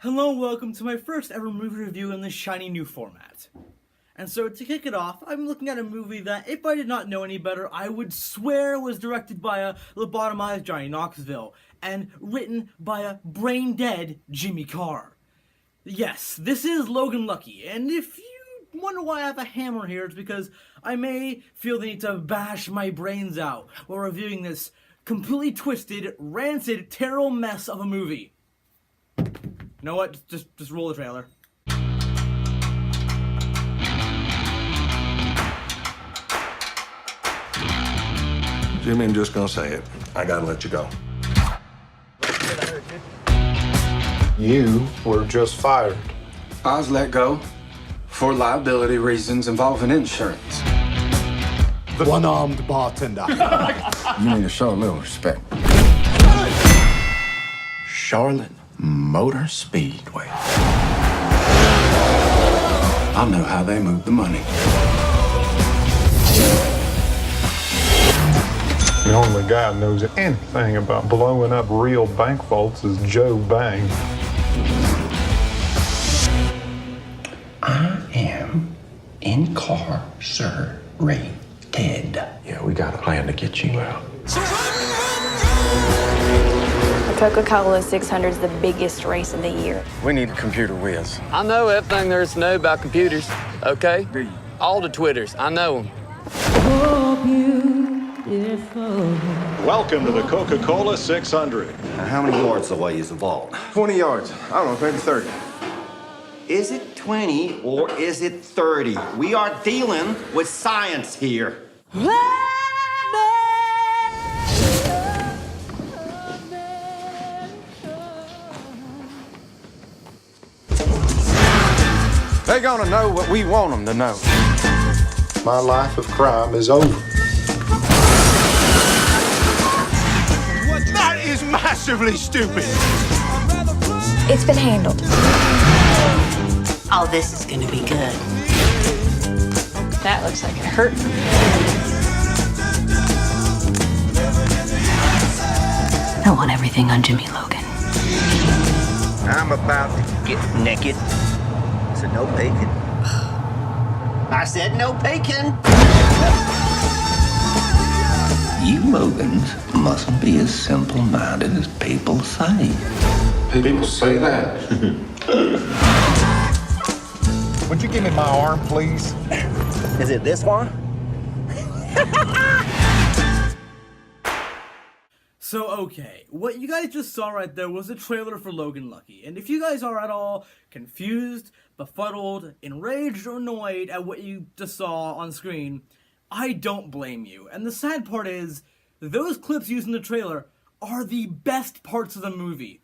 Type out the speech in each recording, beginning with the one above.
Hello and welcome to my first ever movie review in this shiny new format. And so to kick it off, I'm looking at a movie that, if I did not know any better, I would swear was directed by a lobotomized Johnny Knoxville and written by a brain-dead Jimmy Carr. Yes, this is Logan Lucky, and if you wonder why I have a hammer here, it's because I may feel the need to bash my brains out while reviewing this completely twisted, rancid, terrible mess of a movie. You know what? Just roll the trailer. Jimmy, I'm just gonna say it. I gotta let you go. You were just fired. I was let go for liability reasons involving insurance. The one-armed bartender. You need to show a little respect. Charlotte Motor Speedway. I know how they move the money. The only guy who knows anything about blowing up real bank vaults is Joe Bang. I am incarcerated. Yeah, we got a plan to get you out. The Coca-Cola 600 is the biggest race of the year. We need a computer whiz. I know everything there is to know about computers, okay? Do you? All the Twitters, I know them. Welcome to the Coca-Cola 600. How many yards away is the vault? 20 yards. I don't know, maybe 30. Is it 20 or is it 30? We are dealing with science here. They're gonna know what we want them to know. My life of crime is over. That is massively stupid. It's been handled. Oh, this is gonna be good. That looks like it hurt. I want everything on Jimmy Logan. I'm about to get naked. So no bacon. I said no bacon. You Logans mustn't be as simple-minded as people say. People say that. Would you give me my arm, please? Is it this one? So, okay, what you guys just saw right there was a trailer for Logan Lucky, and if you guys are at all confused, befuddled, enraged, or annoyed at what you just saw on screen, I don't blame you. And the sad part is, those clips used in the trailer are the best parts of the movie.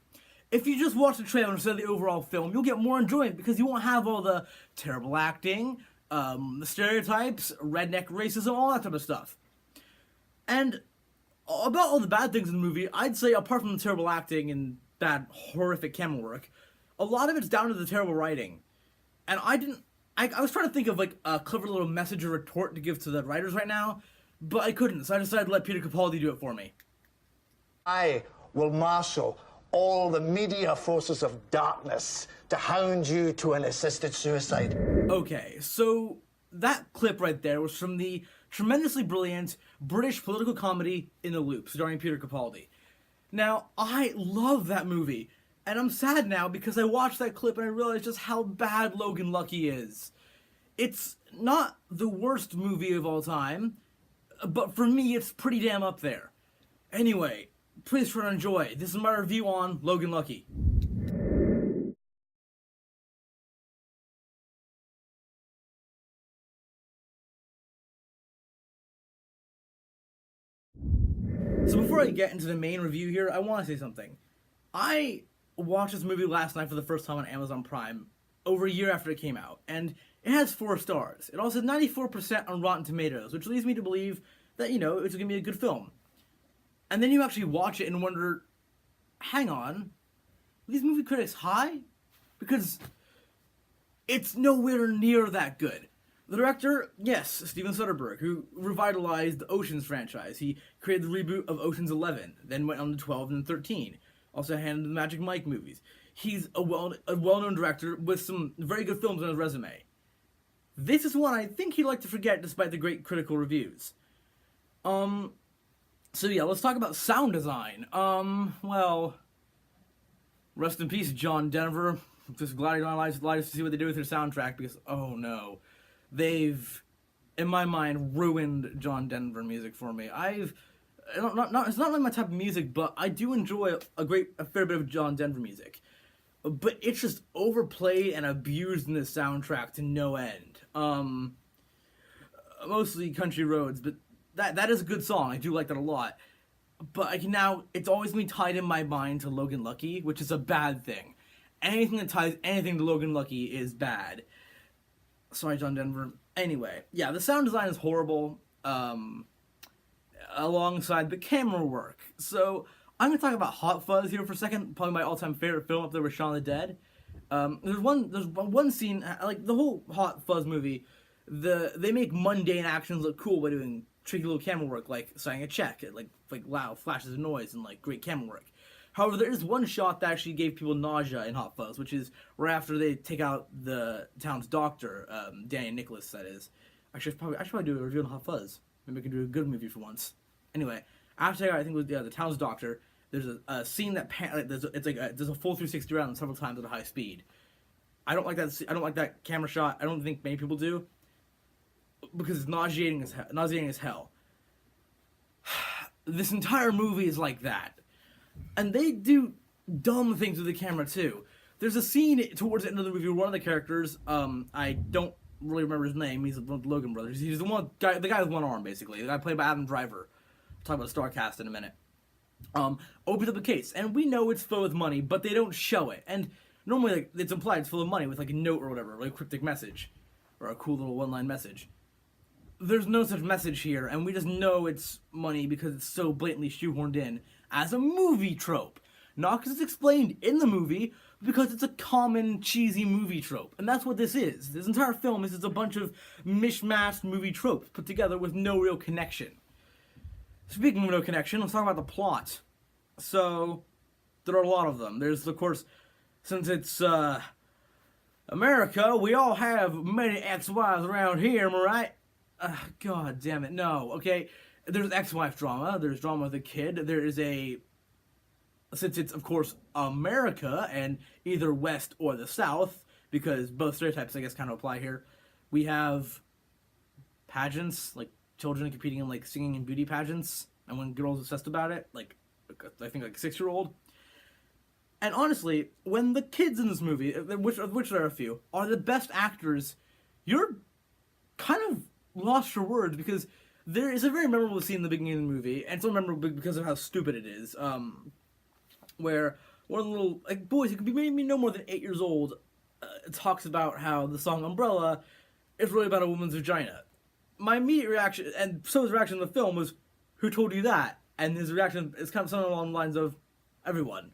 If you just watch the trailer instead of the overall film, you'll get more enjoyment because you won't have all the terrible acting, the stereotypes, redneck racism, all that type of stuff. And about all the bad things in the movie, I'd say apart from the terrible acting and bad, horrific camera work, a lot of it's down to the terrible writing. And I was trying to think of like a clever little message or retort to give to the writers right now, but I couldn't, so I decided to let Peter Capaldi do it for me. I will marshal all the media forces of darkness to hound you to an assisted suicide. Okay, so that clip right there was from the tremendously brilliant British political comedy In the Loop, starring Peter Capaldi. Now, I love that movie, and I'm sad now because I watched that clip and I realized just how bad Logan Lucky is. It's not the worst movie of all time, but for me, it's pretty damn up there. Anyway, please try to enjoy. This is my review on Logan Lucky. So before I get into the main review here, I want to say something. I watched this movie last night for the first time on Amazon Prime, over a year after it came out, and it has 4 stars. It also has 94% on Rotten Tomatoes, which leads me to believe that, you know, it's going to be a good film. And then you actually watch it and wonder, hang on, are these movie critics high? Because it's nowhere near that good. The director, yes, Steven Soderbergh, who revitalized the Ocean's franchise. He created the reboot of Ocean's 11, then went on to 12 and 13. Also handled the Magic Mike movies. he's a well-known director with some very good films on his resume. This is one I think he'd like to forget despite the great critical reviews. So yeah, let's talk about sound design. Well, rest in peace, John Denver. Just glad you're alive to see what they do with their soundtrack, because, oh no. They've, in my mind, ruined John Denver music for me. It's not like my type of music, but I do enjoy a fair bit of John Denver music. But it's just overplayed and abused in the soundtrack to no end. Mostly Country Roads, but that is a good song. I do like that a lot. But it's always been tied in my mind to Logan Lucky, which is a bad thing. Anything that ties anything to Logan Lucky is bad. Sorry, John Denver. Anyway, yeah, the sound design is horrible, alongside the camera work. So, I'm going to talk about Hot Fuzz here for a second, probably my all-time favorite film up there with Shaun of the Dead. There's one scene, like the whole Hot Fuzz movie, they make mundane actions look cool by doing tricky little camera work, like signing a check, like loud flashes of noise and like great camera work. However, there is one shot that actually gave people nausea in Hot Fuzz, which is right after they take out the town's doctor, Danny Nicholas, that is. I should probably do a review on Hot Fuzz. Maybe I can do a good movie for once. Anyway, after I think it was the town's doctor, there's a scene that there's a full 360 round several times at a high speed. I don't like that. I don't like that camera shot. I don't think many people do, because it's nauseating as hell. This entire movie is like that. And they do dumb things with the camera, too. There's a scene towards the end of the movie where one of the characters, I don't really remember his name, he's one of the Logan brothers. He's the guy with one arm, basically. The guy played by Adam Driver. I'll talk about the star cast in a minute. Opens up a case, and we know it's filled with money, but they don't show it. And normally, it's implied it's full of money with, a note or whatever, like a cryptic message. Or a cool little one-line message. There's no such message here, and we just know it's money because it's so blatantly shoehorned in as a movie trope. Not because it's explained in the movie, but because it's a common, cheesy movie trope. And that's what this is. This entire film is just a bunch of mishmashed movie tropes put together with no real connection. Speaking of no connection, let's talk about the plot. So, there are a lot of them. There's, of course, since it's, America, we all have many ex-wives around here, am I right? God damn it, no, okay? There's ex-wife drama, there's drama with a kid, there is since it's, of course, America, and either West or the South, because both stereotypes, I guess, kind of apply here, we have pageants, like children competing in, singing and beauty pageants, and when girls obsessed about it, I think, a 6-year-old. And honestly, when the kids in this movie, of which there are a few, are the best actors, you're kind of lost for words, because there is a very memorable scene in the beginning of the movie, and it's so memorable because of how stupid it is, where one of the little, boys who could be maybe no more than 8 years old, talks about how the song Umbrella is really about a woman's vagina. My immediate reaction, and so his reaction in the film, was, who told you that? And his reaction is kind of something along the lines of, everyone.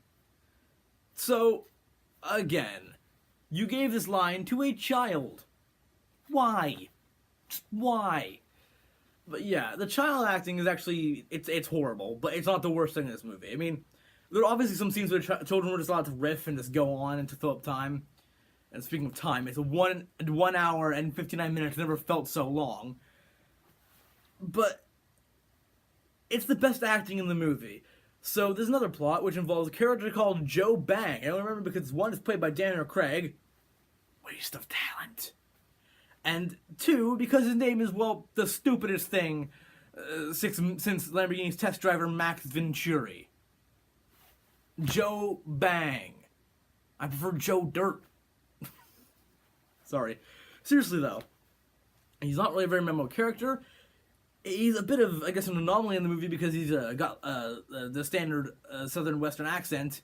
So, again, you gave this line to a child. Why? Just why? But yeah, the child acting is actually, it's horrible, but it's not the worst thing in this movie. I mean, there are obviously some scenes where children were just allowed to riff and just go on and to fill up time. And speaking of time, it's 1 hour and 59 minutes, never felt so long. But it's the best acting in the movie. So there's another plot which involves a character called Joe Bang. I don't remember because one is played by Daniel Craig. Waste of talent. And 2, because his name is, well, the stupidest thing since Lamborghini's test driver Max Venturi. Joe Bang. I prefer Joe Dirt. Sorry. Seriously, though, he's not really a very memorable character. He's a bit of, I guess, an anomaly in the movie because he's got the standard southern western accent.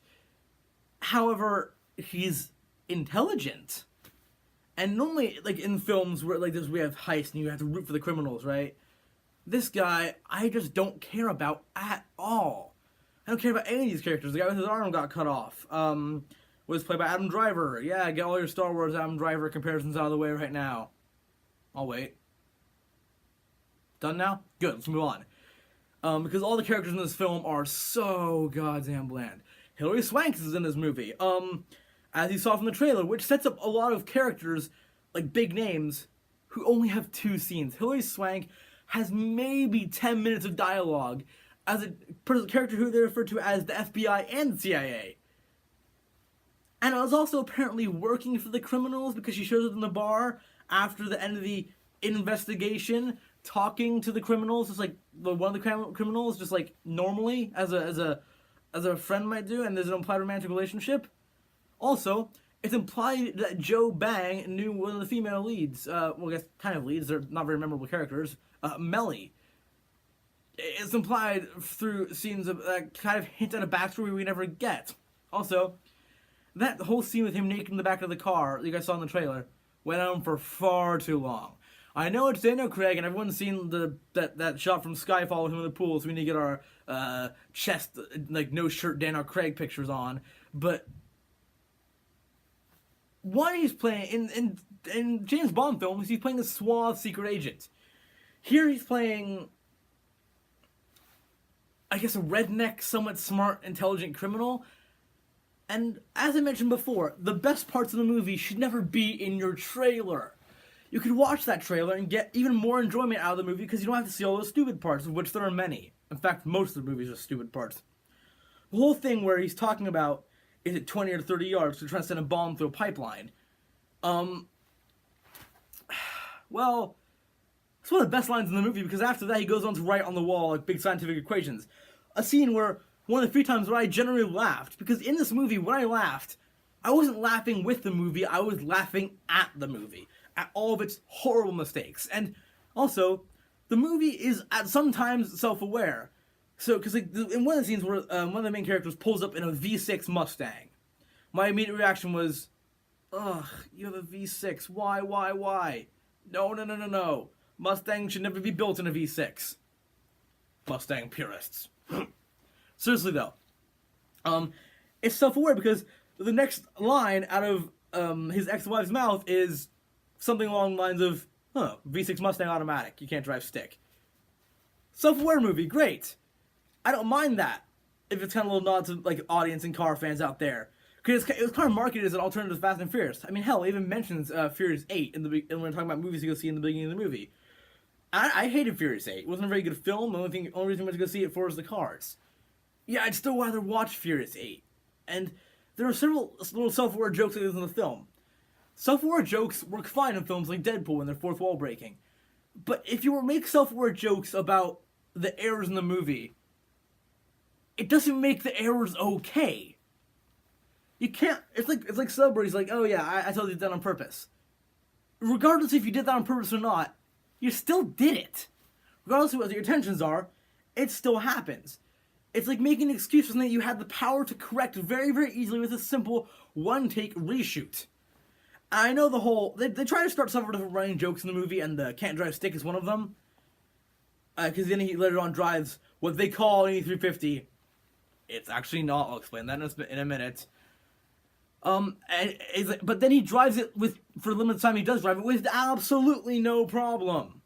However, he's intelligent. And normally, in films where, this, we have heists and you have to root for the criminals, right? This guy, I just don't care about at all. I don't care about any of these characters. The guy with his arm got cut off. Was played by Adam Driver. Yeah, get all your Star Wars Adam Driver comparisons out of the way right now. I'll wait. Done now? Good, let's move on. Because all the characters in this film are so goddamn bland. Hilary Swank is in this movie. as you saw from the trailer, which sets up a lot of characters, like big names, who only have 2 scenes. Hilary Swank has maybe 10 minutes of dialogue as a character who they refer to as the FBI and the CIA. And it was also apparently working for the criminals because she shows up in the bar after the end of the investigation, talking to the criminals, just like one of the criminals, just like normally, as a friend might do, and there's an implied romantic relationship. Also, it's implied that Joe Bang knew one of the female leads, well, I guess kind of leads, they're not very memorable characters, Melly. It's implied through scenes of kind of hint at a backstory we never get. Also, that whole scene with him naked in the back of the car that you guys saw in the trailer went on for far too long. I know it's Daniel Craig, and everyone's seen that shot from Skyfall with him in the pool, so we need to get our chest, like, no shirt Daniel Craig pictures on. But one, he's playing in James Bond films, he's playing a suave secret agent. Here he's playing, I guess, a redneck, somewhat smart, intelligent criminal. And as I mentioned before, the best parts of the movie should never be in your trailer. You could watch that trailer and get even more enjoyment out of the movie because you don't have to see all those stupid parts, of which there are many. In fact, most of the movies are stupid parts. The whole thing where he's talking about, is it 20 or 30 yards to try to send a bomb through a pipeline? Well, it's one of the best lines in the movie because after that he goes on to write on the wall like big scientific equations. A scene where one of the few times where I generally laughed, because in this movie, when I laughed, I wasn't laughing with the movie, I was laughing at the movie, at all of its horrible mistakes. And also, the movie is at sometimes self-aware. So, because like, in one of the scenes where one of the main characters pulls up in a V6 Mustang, my immediate reaction was, ugh, you have a V6, why? No. Mustang should never be built in a V6. Mustang purists. Seriously though, it's self-aware because the next line out of his ex-wife's mouth is something along the lines of, V6 Mustang automatic, you can't drive stick. Self-aware movie, great. I don't mind that, if it's kind of a little nod to like audience and car fans out there. Because it was kind of marketed as an alternative to Fast and Furious. I mean, hell, it even mentions Furious 8 when we're talking about movies you go see in the beginning of the movie. I hated Furious 8. It wasn't a very good film. The only reason I went to go see it for was the cars. Yeah, I'd still rather watch Furious 8. And there are several little self-aware jokes like this in the film. Self-aware jokes work fine in films like Deadpool and their fourth wall breaking. But if you were to make self-aware jokes about the errors in the movie, it doesn't make the errors okay. You can't, it's like celebrities like, oh yeah, I totally did that on purpose. Regardless if you did that on purpose or not, you still did it. Regardless of what your intentions are, it still happens. It's like making an excuse for something that you had the power to correct very, very easily with a simple one-take reshoot. I know the whole... They try to start several different running jokes in the movie, and the can't drive stick is one of them. Because then he later on drives what they call an E350. It's actually not. I'll explain that in a minute. But then he drives it for the limited time he does drive it with absolutely no problem.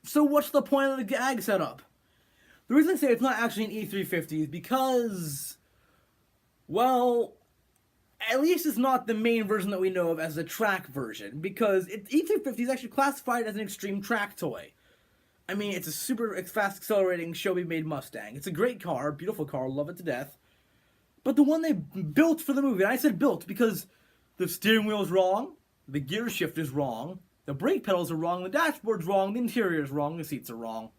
So what's the point of the gag setup? The reason I say it's not actually an E350 is because, well, at least it's not the main version that we know of as the track version, because E350 is actually classified as an extreme track toy. I mean, it's a super fast accelerating Shelby-made Mustang. It's a great car, beautiful car, love it to death. But the one they built for the movie, and I said built because the steering wheel is wrong, the gear shift is wrong, the brake pedals are wrong, the dashboard's wrong, the interior is wrong, the seats are wrong.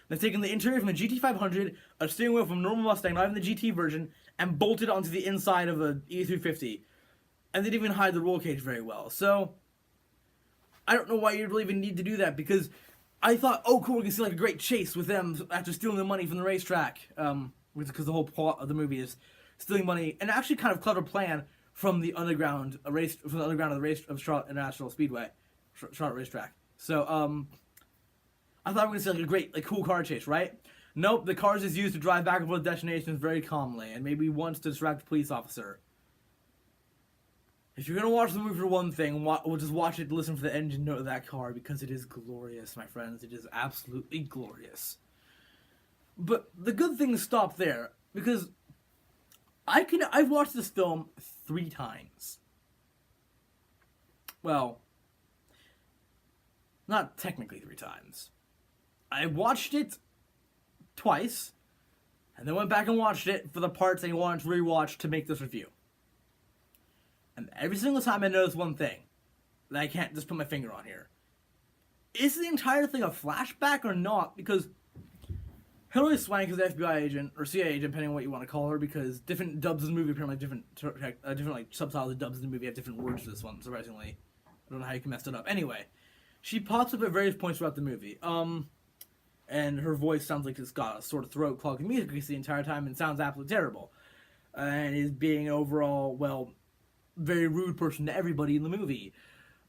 They've taken the interior from a GT500, a steering wheel from a normal Mustang, not even the GT version, and bolted onto the inside of a E350. And they didn't even hide the roll cage very well. So, I don't know why you really even need to do that, because I thought, oh cool, we can see like a great chase with them after stealing the money from the racetrack. Because the whole plot of the movie is stealing money, and actually kind of clever plan from the underground of the Charlotte International Speedway, Charlotte Racetrack. So, I thought we were going to see like a great, like cool car chase, right? Nope, the cars is used to drive back and forth destinations very calmly, and maybe once to distract the police officer. If you're going to watch the movie for one thing, we'll just watch it to listen for the engine note of that car, because it is glorious, my friends. It is absolutely glorious. But the good things stop there, because I've watched this film 3 times. Well, not technically 3 times. I watched it twice, and then went back and watched it for the parts I wanted to rewatch to make this review. And every single time I noticed one thing that I can't just put my finger on here. Is the entire thing a flashback or not? Because Hilary Swank is an FBI agent, or CIA agent, depending on what you want to call her, because different dubs in the movie apparently different like subtitles of dubs in the movie have different words for this one, surprisingly. I don't know how you can mess it up. Anyway, she pops up at various points throughout the movie. And her voice sounds like it's got a sort of throat clogging music the entire time and sounds absolutely terrible. And is being an overall, well, very rude person to everybody in the movie.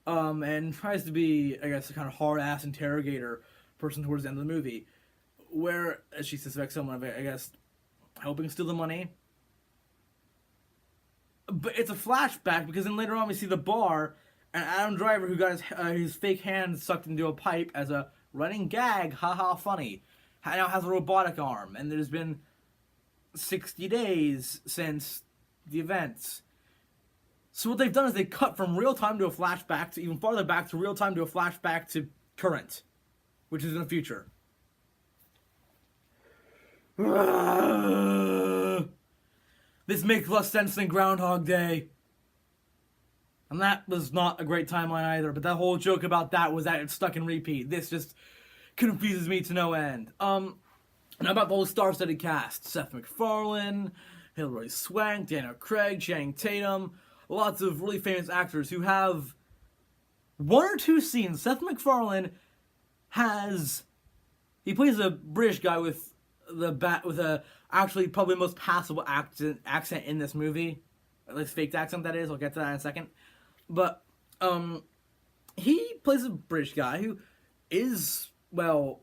And tries to be, I guess, a kind of hard-ass interrogator person towards the end of the movie. Where she suspects someone of, I guess, helping steal the money. But it's a flashback because then later on we see the bar and Adam Driver, who got his fake hand sucked into a pipe as a running gag, haha funny, now has a robotic arm, and there's been 60 days since the events. So what they've done is they cut from real time to a flashback to even farther back to real time to a flashback to current, which is in the future. This makes less sense than Groundhog Day. And that was not a great timeline either, but that whole joke about that was that it's stuck in repeat. This just confuses me to no end. Now about the whole star-studded cast. Seth MacFarlane, Hilary Swank, Daniel Craig, Channing Tatum, lots of really famous actors who have 1 or 2 scenes. Seth MacFarlane he plays a British guy with a actually probably the most passable accent in this movie. At least faked accent, that is. I'll get to that in a second. But, he plays a British guy who is, well,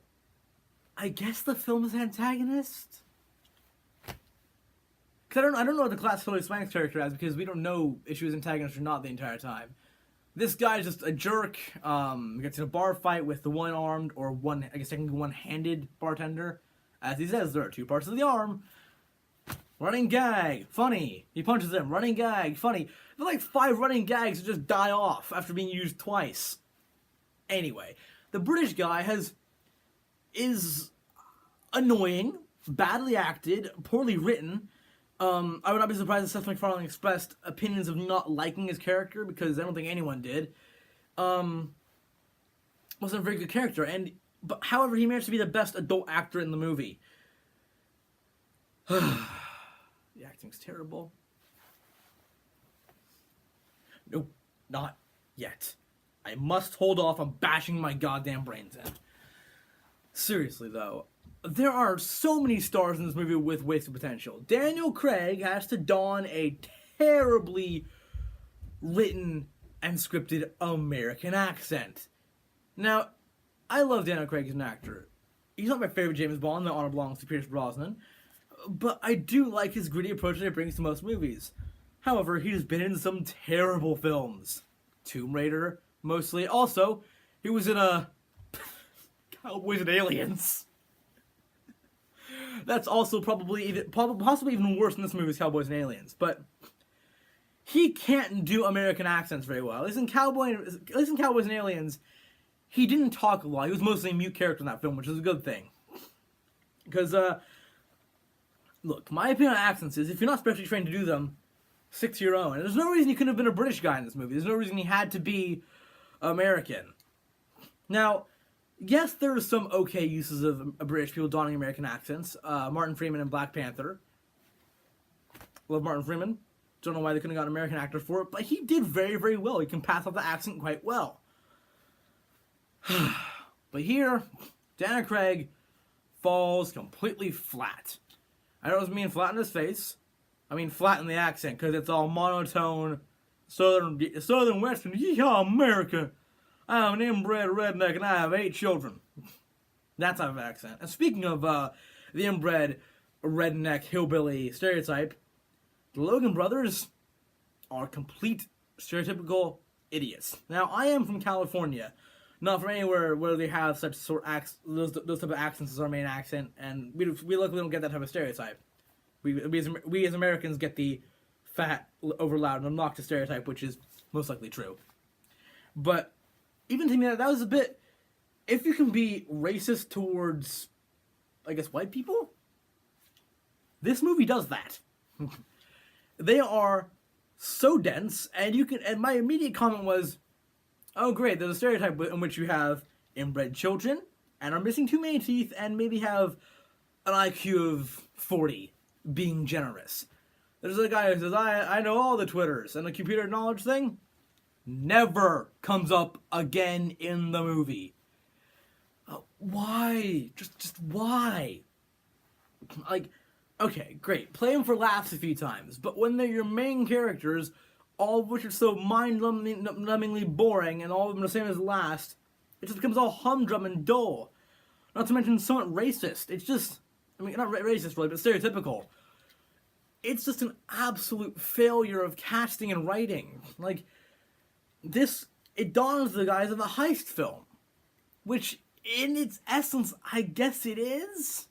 I guess the film's antagonist? Because I don't know what the class Hilary Swank's character as, because we don't know if she was antagonist or not the entire time. This guy is just a jerk, gets in a bar fight with the one-armed, or technically one-handed bartender. As he says, there are 2 parts of the arm. Running gag, funny. He punches him, running gag, funny. There's like 5 running gags that just die off after being used twice. Anyway, the British guy is annoying, badly acted, poorly written. I would not be surprised if Seth MacFarlane expressed opinions of not liking his character, because I don't think anyone did. Wasn't a very good character, but however, he managed to be the best adult actor in the movie. The acting's terrible. Nope, not yet. I must hold off on bashing my goddamn brains in. Seriously, though, there are so many stars in this movie with wasted potential. Daniel Craig has to don a terribly written and scripted American accent. Now, I love Daniel Craig as an actor. He's not my favorite James Bond, the honor belongs to Pierce Brosnan. But I do like his gritty approach that he brings to most movies. However, he's been in some terrible films. Tomb Raider, mostly. Also, he was in Cowboys and Aliens. That's also possibly even worse than this movie's Cowboys and Aliens. But he can't do American accents very well. At least in Cowboys and Aliens, he didn't talk a lot. He was mostly a mute character in that film, which is a good thing. Because, look, my opinion on accents is if you're not specially trained to do them, stick to your own. And there's no reason he couldn't have been a British guy in this movie. There's no reason he had to be American. Now, yes, there are some okay uses of British people donning American accents. Martin Freeman in Black Panther. Love Martin Freeman. Don't know why they couldn't have got an American actor for it, but he did very, very well. He can pass off the accent quite well. But here, Daniel Craig falls completely flat. I don't mean flat in his face. I mean flat in the accent, because it's all monotone, southern western, yeehaw, America. I'm an inbred redneck and I have 8 children. That type of accent. And speaking of the inbred redneck hillbilly stereotype, the Logan brothers are complete stereotypical idiots. Now, I am from California, not from anywhere where they have such those type of accents as our main accent, and we luckily don't get that type of stereotype. We as Americans get the fat, over loud, and obnoxious stereotype, which is most likely true. But even to me, that was a bit. If you can be racist towards, I guess, white people, this movie does that. They are so dense, and you can. And my immediate comment was, "Oh, great! There's a stereotype in which you have inbred children and are missing too many teeth, and maybe have an IQ of 40, being generous." There's a guy who says, "I know all the Twitters," and the computer knowledge thing never comes up again in the movie. Why? Just why? Like, okay, great. Play them for laughs a few times, but when they're your main characters, all of which are so mind-numbingly boring, and all of them are the same as last, it just becomes all humdrum and dull. Not to mention somewhat racist. It's just, I mean, not racist really, but stereotypical. It's just an absolute failure of casting and writing. Like, this, it dawns the guise of a heist film, which, in its essence, I guess it is.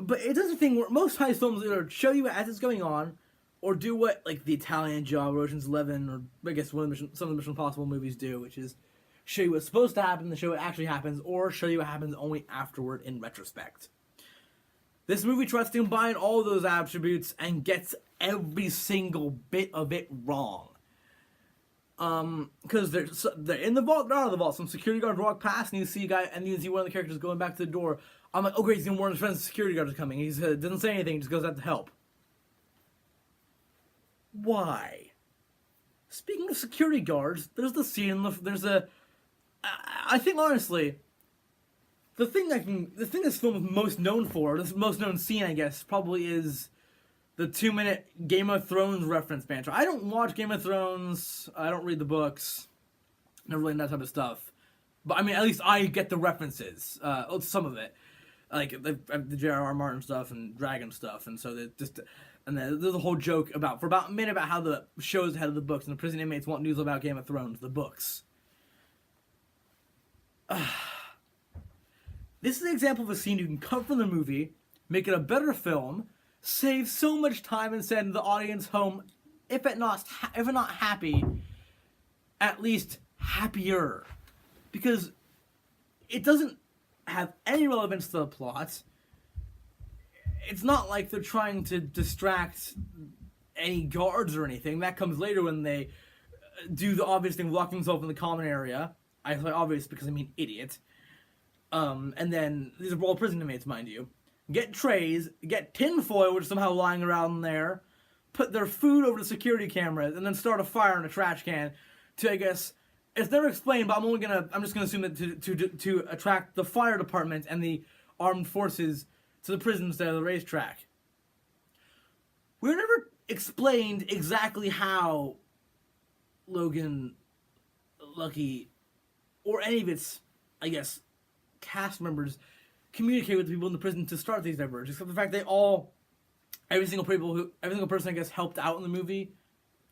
But it does a thing where most heist films either show you as it's going on, or do what, like, the Italian Job, or Ocean's 11, or I guess some of the Mission Impossible movies do, which is show you what's supposed to happen, to show what actually happens, or show you what happens only afterward in retrospect. This movie tries to combine all those attributes and gets every single bit of it wrong. Because they're in the vault, they're out of the vault. Some security guards walk past, and you see a guy, and you see one of the characters going back to the door. I'm like, oh great, he's gonna warn his friends. The security guards are coming. He doesn't say anything, just goes out to help. Why? Speaking of security guards, there's the scene. I think honestly, the thing this film is most known for, this most known scene, I guess, probably is the 2-minute Game of Thrones reference banter. I don't watch Game of Thrones. I don't read the books. Never really into that type of stuff. But I mean, at least I get the references. Some of it, like the J.R.R. Martin stuff and Dragon stuff, and so there's a whole joke for about a minute about how the show's ahead of the books, and the prison inmates want news about Game of Thrones, the books. This is an example of a scene you can cut from the movie, make it a better film, save so much time, and send the audience home, if not happy, at least happier. Because it doesn't have any relevance to the plot. It's not like they're trying to distract any guards or anything. That comes later when they do the obvious thing, lock themselves in the common area. I say obvious because I mean idiot. And then, these are all prison inmates, mind you. Get trays, get tinfoil, which is somehow lying around there, put their food over the security cameras, and then start a fire in a trash can to, I guess, it's never explained, but I'm just gonna assume that to attract the fire department and the armed forces to the prison instead of the racetrack. We were never explained exactly how Logan Lucky, or any of its, I guess, cast members communicate with the people in the prison to start these diversions, except the fact every single person I guess helped out in the movie,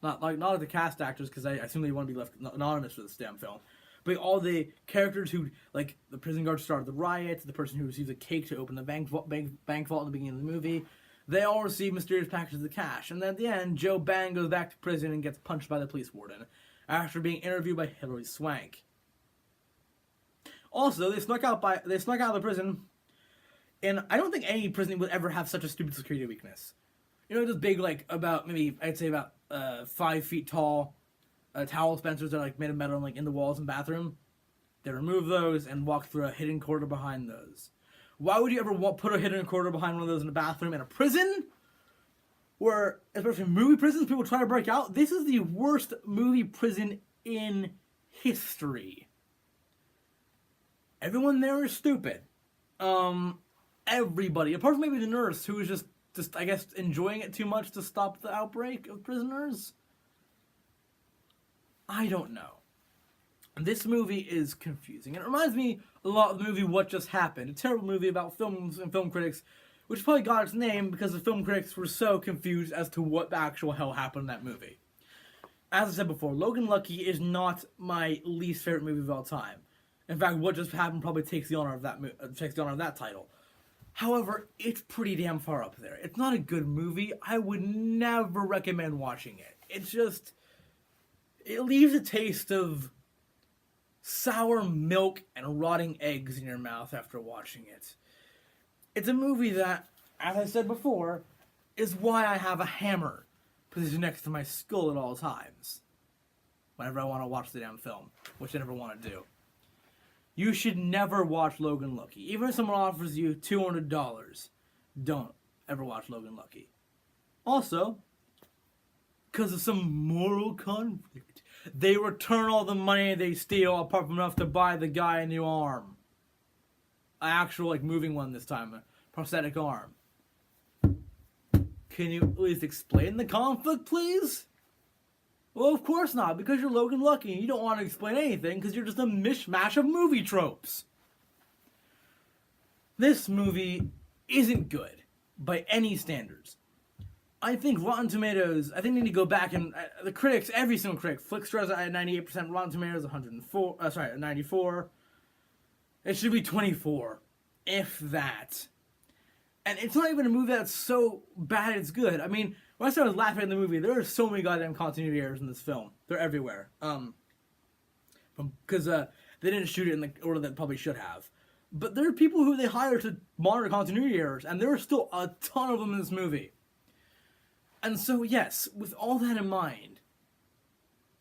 not like the cast actors, because I assume they want to be left anonymous for this damn film, but all the characters who, like the prison guard started the riot, the person who received a cake to open the bank vault in the beginning of the movie, they all receive mysterious packages of cash, and then at the end, Joe Bang goes back to prison and gets punched by the police warden after being interviewed by Hilary Swank. Also, they snuck out of the prison, and I don't think any prison would ever have such a stupid security weakness. You know, just big, like, about, maybe, I'd say about 5 feet tall towel dispensers that are, like, made of metal and, like, in the walls and bathroom. They remove those and walk through a hidden corridor behind those. Why would you ever put a hidden corridor behind one of those in a bathroom in a prison? Where, especially movie prisons, people try to break out. This is the worst movie prison in history. Everyone there is stupid. Everybody, apart from maybe the nurse, who was just I guess enjoying it too much to stop the outbreak of prisoners. I don't know. This movie is confusing. It reminds me a lot of the movie What Just Happened, a terrible movie about films and film critics, which probably got its name because the film critics were so confused as to what the actual hell happened in that movie. As I said before, Logan Lucky is not my least favorite movie of all time. In fact, What Just Happened probably takes the honor of that title. However, it's pretty damn far up there. It's not a good movie. I would never recommend watching it. It's just, it leaves a taste of sour milk and rotting eggs in your mouth after watching it. It's a movie that, as I said before, is why I have a hammer positioned next to my skull at all times whenever I want to watch the damn film, which I never want to do. You should never watch Logan Lucky. Even if someone offers you $200, don't ever watch Logan Lucky. Also, because of some moral conflict, they return all the money they steal apart from enough to buy the guy a new arm. An actual, moving one this time. A prosthetic arm. Can you at least explain the conflict, please? Well, of course not, because you're Logan Lucky and you don't want to explain anything because you're just a mishmash of movie tropes. This movie isn't good by any standards. I think Rotten Tomatoes, I think they need to go back and, the critics, every single critic, Flickster's at 98%, Rotten Tomatoes 94. It should be 24, if that. And it's not even a movie that's so bad it's good. I mean, when I started laughing at the movie, there are so many goddamn continuity errors in this film. They're everywhere. Because they didn't shoot it in the order that probably should have. But there are people who they hire to monitor continuity errors, and there are still a ton of them in this movie. And so, yes, with all that in mind,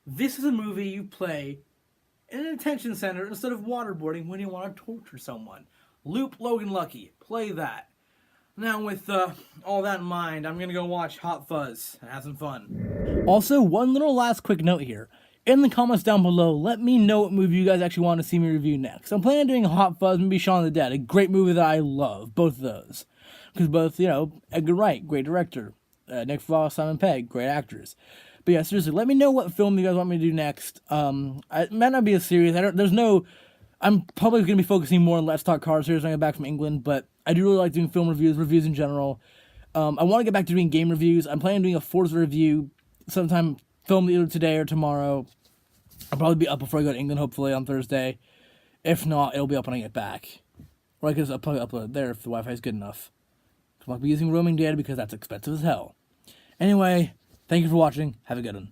this is a movie you play in an detention center instead of waterboarding when you want to torture someone. Loop Logan Lucky. Play that. Now, with all that in mind, I'm going to go watch Hot Fuzz and have some fun. Also, one little last quick note here. In the comments down below, let me know what movie you guys actually want to see me review next. I'm planning on doing Hot Fuzz and Shaun of the Dead, a great movie that I love, both of those. Because both, Edgar Wright, great director. Nick Frost, Simon Pegg, great actors. But yeah, seriously, let me know what film you guys want me to do next. It might not be a series. I'm probably going to be focusing more on Let's Talk Car series when I get back from England, but I do really like doing film reviews in general. I want to get back to doing game reviews. I'm planning on doing a Forza review sometime, filmed either today or tomorrow. I'll probably be up before I go to England, hopefully, on Thursday. If not, it'll be up when I get back. Or I guess I'll probably upload it there if the Wi-Fi is good enough. I'm not be using roaming data because that's expensive as hell. Anyway, thank you for watching. Have a good one.